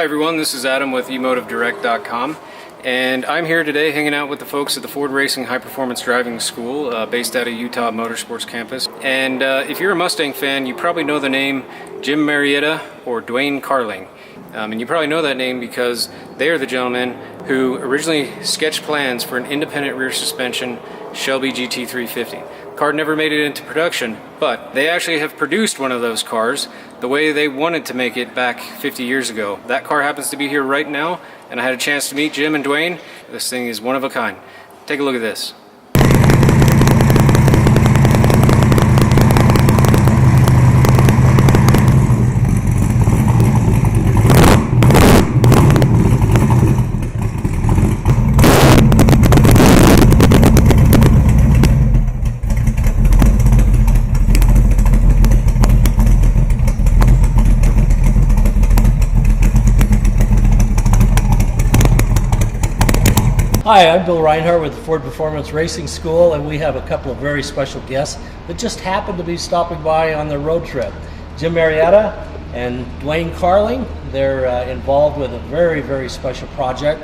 Hi everyone, this is Adam with EmotiveDirect.com, and I'm here today hanging out with the folks at the Ford Racing High Performance Driving School based out of Utah Motorsports Campus. And if you're a Mustang fan, you probably know the name Jim Marietta or Duane Carling. And you probably know that name because they are the gentlemen who originally sketched plans for an independent rear suspension Shelby GT350. The car never made it into production, but they actually have produced one of those cars the way they wanted to make it back 50 years ago. That car happens to be here right now, and I had a chance to meet Jim and Duane. This thing is one of a kind. Take a look at this. Hi, I'm Bill Reinhardt with the Ford Performance Racing School, and we have a couple of very special guests that just happened to be stopping by on their road trip. Jim Marietta and Duane Carling. They're involved with a very, very special project.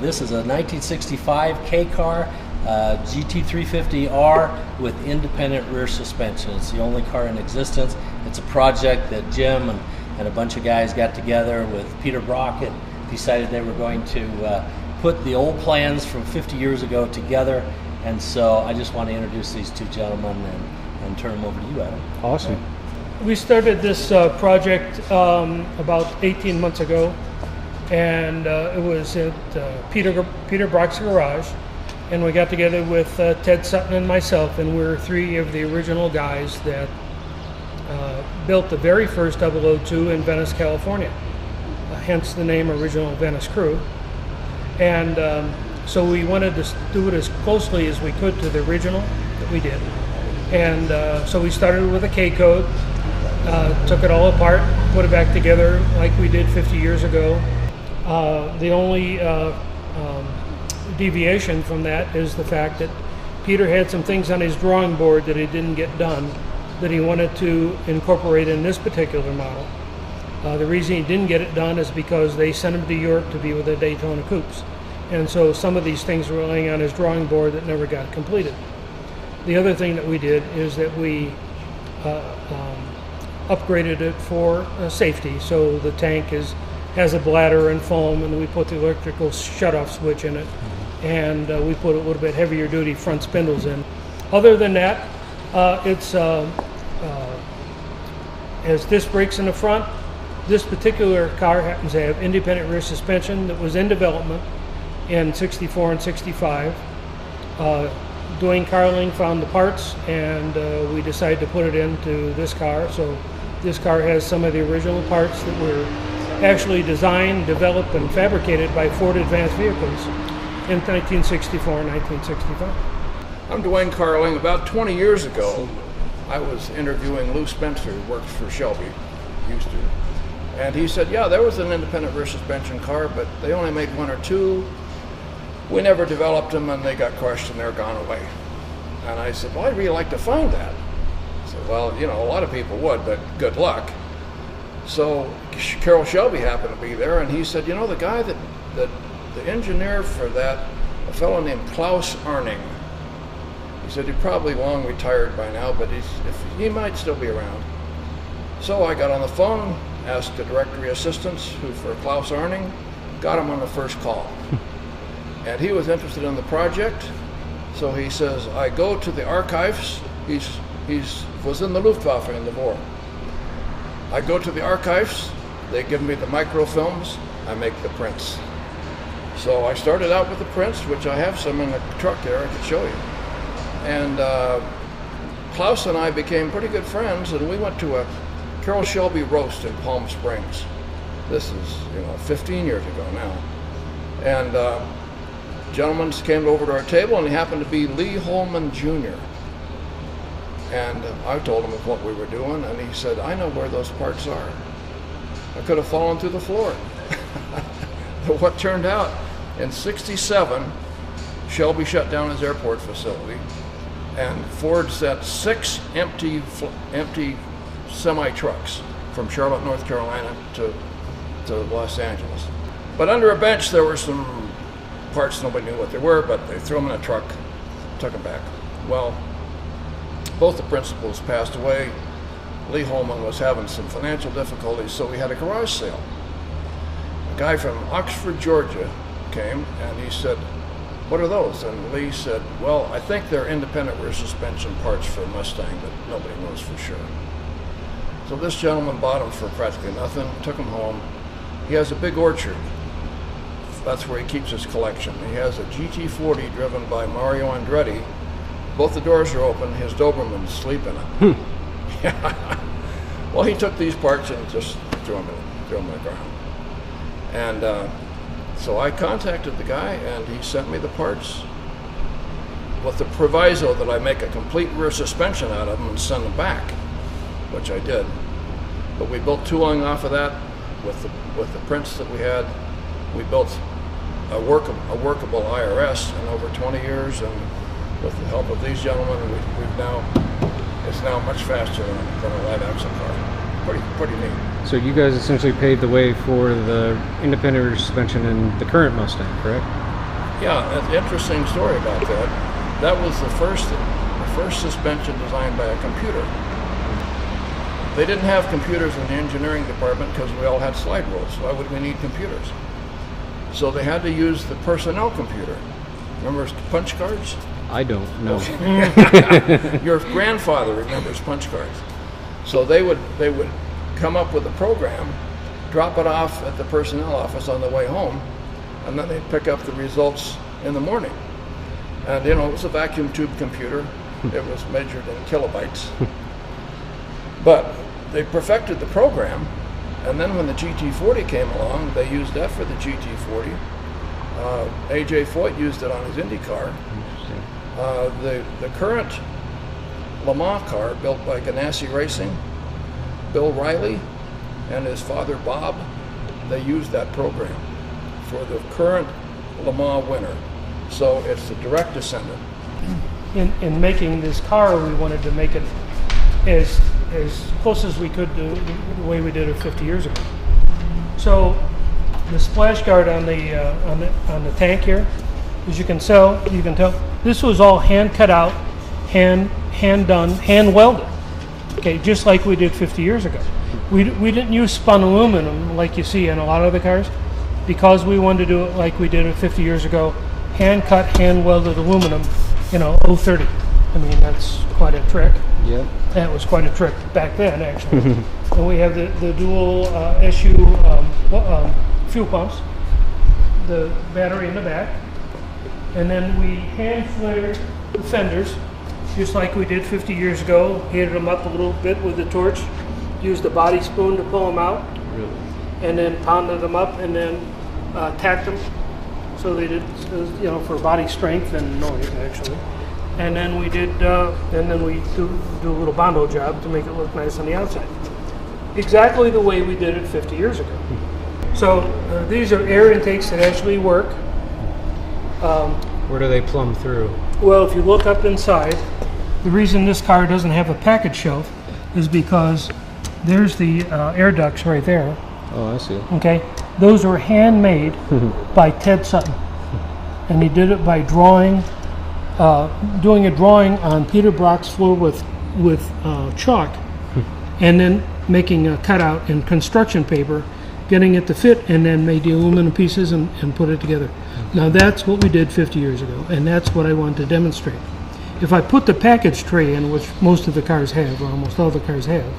This is a 1965 K car, GT350R with independent rear suspension. It's the only car in existence. It's a project that Jim and a bunch of guys got together with Peter Brock and decided they were going to put the old plans from 50 years ago together, and so I just want to introduce these two gentlemen and turn them over to you, Adam. Awesome. We started this project about 18 months ago, and it was at Peter Brock's garage, and we got together with Ted Sutton and myself, and we're three of the original guys that built the very first 002 in Venice, California, hence the name Original Venice Crew. And so we wanted to do it as closely as we could to the original that we did. And so we started with a K code, took it all apart, put it back together like we did 50 years ago. The only deviation from that is the fact that Peter had some things on his drawing board that he didn't get done that he wanted to incorporate in this particular model. The reason he didn't get it done is because they sent him to Europe to be with the Daytona Coupes. And so some of these things were laying on his drawing board that never got completed. The other thing that we did is that we upgraded it for safety. So the tank has a bladder and foam, and we put the electrical shutoff switch in it. And we put a little bit heavier duty front spindles in. Other than that, it's has disc brakes in the front. This particular car happens to have independent rear suspension that was in development in 64 and 65. Duane Carling found the parts, and we decided to put it into this car. So this car has some of the original parts that were actually designed, developed, and fabricated by Ford Advanced Vehicles in 1964 and 1965. I'm Duane Carling. About 20 years ago, I was interviewing Lou Spencer, who works for Shelby, used to. And he said, yeah, there was an independent rear suspension car, but they only made one or two. We never developed them, and they got crushed, and they're gone away. And I said, well, I'd really like to find that. I said, well, you know, a lot of people would, but good luck. So Carroll Shelby happened to be there, and he said, you know, the guy that the engineer for that, a fellow named Klaus Arning, he said he's probably long retired by now, but he might still be around. So I got on the phone, asked the directory assistants for Klaus Arning, got him on the first call. And he was interested in the project, so he says, I go to the archives. He was in the Luftwaffe in the war. I go to the archives, they give me the microfilms, I make the prints. So I started out with the prints, which I have some in the truck there, I can show you. And Klaus and I became pretty good friends, and we went to a Carroll Shelby roast in Palm Springs. This is, 15 years ago now. And gentlemen came over to our table, and he happened to be Lee Holman Jr. And I told him what we were doing, and he said, I know where those parts are. I could have fallen through the floor. But what turned out, in '67, Shelby shut down his airport facility, and Ford sent 6 empty semi-trucks from Charlotte, North Carolina to to Los Angeles. But under a bench there were some parts, nobody knew what they were, but they threw them in a truck, took them back. Well, both the principals passed away. Lee Holman was having some financial difficulties, so we had a garage sale. A guy from Oxford, Georgia came and he said, "What are those?" And Lee said, "Well, I think they're independent rear suspension parts for a Mustang, but nobody knows for sure." So this gentleman bought them for practically nothing, took them home. He has a big orchard. That's where he keeps his collection. He has a GT40 driven by Mario Andretti. Both the doors are open. His Doberman's sleeping in it. Well, he took these parts and just threw them in the ground. And so I contacted the guy, and he sent me the parts with the proviso that I make a complete rear suspension out of them and send them back, which I did. But we built tooling off of that with the prints that we had. We built a workable IRS in over 20 years, and with the help of these gentlemen, it's now much faster than a live axle car. Pretty neat. So you guys essentially paved the way for the independent rear suspension in the current Mustang, correct? Yeah, an interesting story about that. That was the first suspension designed by a computer. They didn't have computers in the engineering department because we all had slide rules. Why would we need computers? So they had to use the personnel computer. Remember punch cards? I don't know. Your grandfather remembers punch cards. So they would come up with a program, drop it off at the personnel office on the way home, and then they'd pick up the results in the morning. And it was a vacuum tube computer. It was measured in kilobytes. But they perfected the program, and then when the GT40 came along, they used that for the GT40. A.J. Foyt used it on his Indy car. The current Le Mans car built by Ganassi Racing, Bill Riley and his father Bob, they used that program for the current Le Mans winner. So it's a direct descendant. In making this car, we wanted to make it as close as we could to the way we did it 50 years ago. So the splash guard on the tank here, as you can tell, this was all hand cut out, hand done, hand welded. Okay, just like we did 50 years ago. We didn't use spun aluminum like you see in a lot of the cars, because we wanted to do it like we did it 50 years ago, hand cut, hand welded aluminum, 030. I mean, that's quite a trick. Yep. That was quite a trick back then, actually. And we have the dual issue fuel pumps, the battery in the back, and then we hand flared the fenders, just like we did 50 years ago. Heated them up a little bit with the torch, used a body spoon to pull them out, Really? and then pounded them up, and then tacked them so they did, for body strength and noise actually. And then we did, do a little Bondo job to make it look nice on the outside. Exactly the way we did it 50 years ago. So these are air intakes that actually work. Where do they plumb through? Well, if you look up inside, the reason this car doesn't have a package shelf is because there's the air ducts right there. Oh, I see. Okay, those were handmade by Ted Sutton, and he did it by doing a drawing on Peter Brock's floor with chalk, and then making a cutout in construction paper, getting it to fit, and then made the aluminum pieces and put it together. Now that's what we did 50 years ago, and that's what I wanted to demonstrate. If I put the package tray in, which most of the cars have, or almost all the cars have,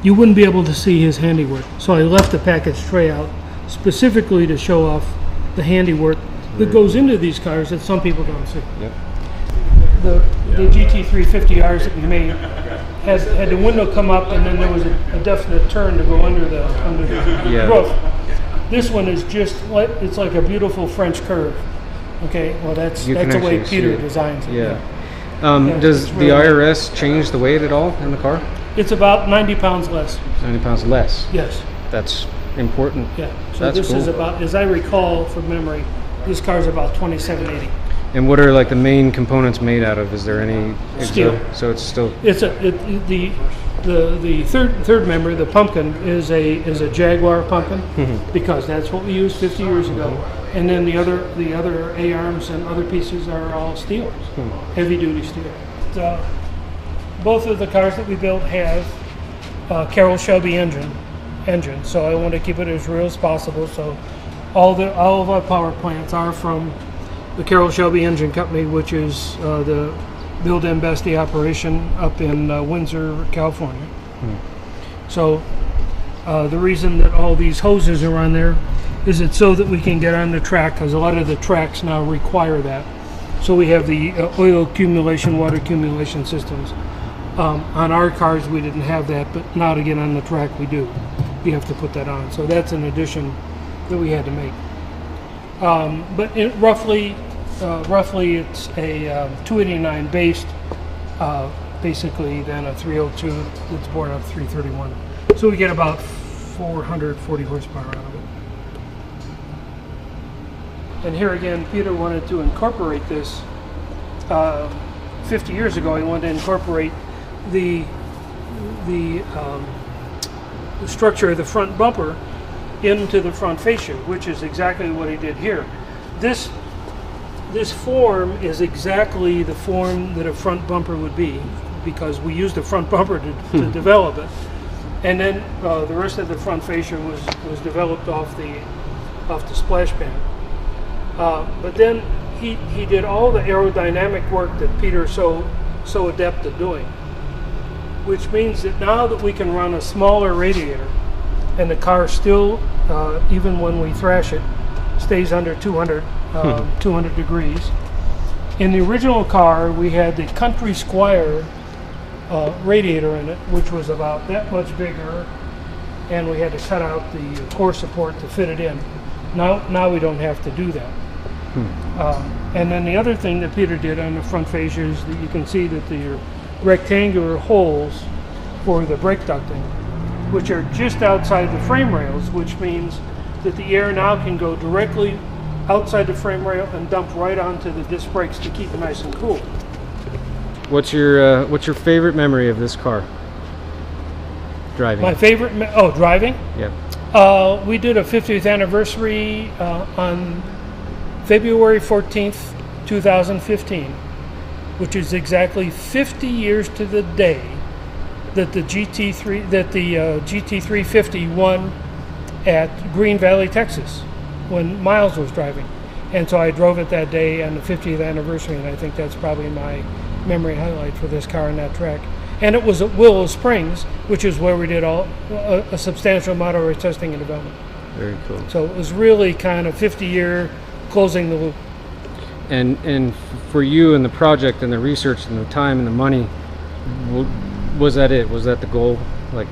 you wouldn't be able to see his handiwork. So I left the package tray out specifically to show off the handiwork that goes into these cars that some people don't see. Yep. The GT350Rs that we made had the window come up, and then there was a definite turn to go under the roof. This one is just like, it's like a beautiful French curve. Okay, well that's the way Peter designs it. Yeah. Does the IRS change the weight at all in the car? It's about 90 pounds less. 90 pounds less. Yes. That's important. Yeah. So that's this cool. is about, as I recall from memory, this car is about 2780. And what are like the main components made out of? Is there any Steel. So it's still. The The third member, the pumpkin, is a Jaguar pumpkin because that's what we used 50 years ago. And then the other A-arms and other pieces are all steel, heavy duty steel. Both of the cars that we built have Carroll Shelby engine, so I want to keep it as real as possible. So all of our power plants are from the Carroll Shelby Engine Company, which is the build and best the operation up in Windsor, California. So the reason that all these hoses are on there is it's so that we can get on the track, because a lot of the tracks now require that. So we have the oil accumulation, water accumulation systems. On our cars we didn't have that, but now to get on the track we do. You have to put that on. So that's an addition that we had to make. But roughly it's a 289 based, basically then a 302 that's born out of 331. So we get about 440 horsepower out of it. And here again, Peter wanted to incorporate this. 50 years ago, he wanted to incorporate the structure of the front bumper into the front fascia, which is exactly what he did here. This form is exactly the form that a front bumper would be, because we used the front bumper to develop it, and then the rest of the front fascia was developed off the splash pad. But then he did all the aerodynamic work that Peter's so adept at doing, which means that now that we can run a smaller radiator, and the car still, even when we thrash it, stays under 200 degrees. In the original car, we had the Country Squire radiator in it, which was about that much bigger, and we had to cut out the core support to fit it in. Now we don't have to do that. And then the other thing that Peter did on the front fascia is that you can see that the rectangular holes for the brake ducting, which are just outside the frame rails, which means that the air now can go directly outside the frame rail and dump right onto the disc brakes to keep it nice and cool. What's your favorite memory of this car? Driving. My favorite, driving? Yeah. We did a 50th anniversary on February 14th, 2015, which is exactly 50 years to the day that the GT350 won at Green Valley, Texas, when Miles was driving. And so I drove it that day on the 50th anniversary, and I think that's probably my memory highlight for this car on that track. And it was at Willow Springs, which is where we did a substantial amount of our testing and development. Very cool. So it was really kind of 50-year closing the loop. And for you and the project and the research and the time and the money, was that it? Was that the goal? Like,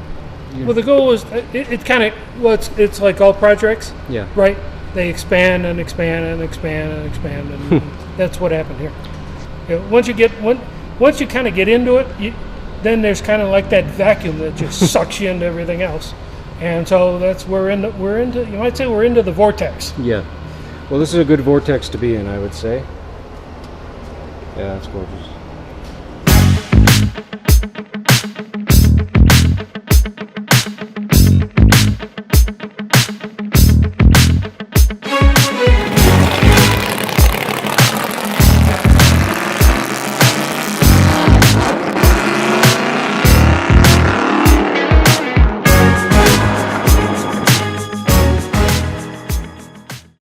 well, the goal was it's like all projects. Yeah. Right. They expand and expand and expand and expand, and that's what happened here. Once you kind of get into it, then there's kind of like that vacuum that just sucks you into everything else, and so that's we're into. You might say we're into the vortex. Yeah. Well, this is a good vortex to be in, I would say. Yeah, that's gorgeous.